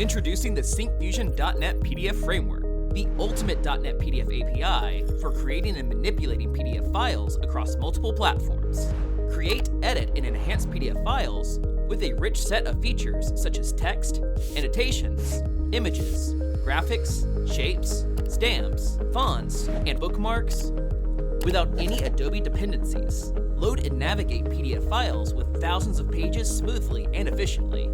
Introducing the Syncfusion dotnet PDF framework, the ultimate .NET PDF API for creating and manipulating PDF files across multiple platforms. Create, edit, and enhance PDF files with a rich set of features such as text, annotations, images, graphics, shapes, stamps, fonts, and bookmarks without any Adobe dependencies. Load and navigate PDF files with thousands of pages smoothly and efficiently.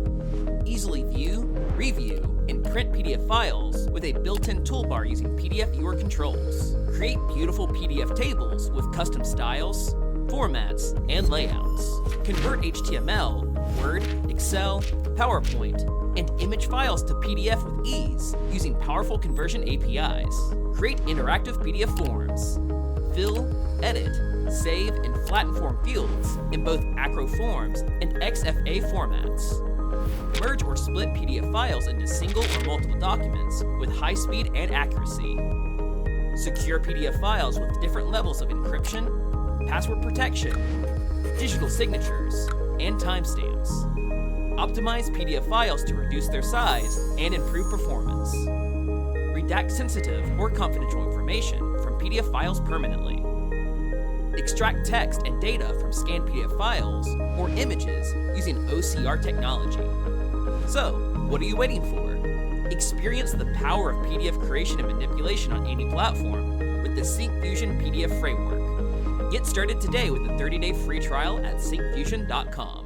Easily view, review, and print PDF files with a built-in toolbar using PDF Viewer controls. Create beautiful PDF tables with custom styles, formats, and layouts. Convert HTML, Word, Excel, PowerPoint, and image files to PDF with ease using powerful conversion APIs. Create interactive PDF forms. Fill, edit, save, and flatten form fields in both Acro forms and XFA formats. Merge or split PDF files into single or multiple documents with high speed and accuracy. Secure PDF files with different levels of encryption, password protection, digital signatures, and timestamps. Optimize PDF files to reduce their size and improve performance. Redact sensitive or confidential information from PDF files permanently. Extract text and data from scanned PDF files or images using OCR technology. So, what are you waiting for? Experience the power of PDF creation and manipulation on any platform with the Syncfusion PDF framework. Get started today with a 30-day free trial at syncfusion.com.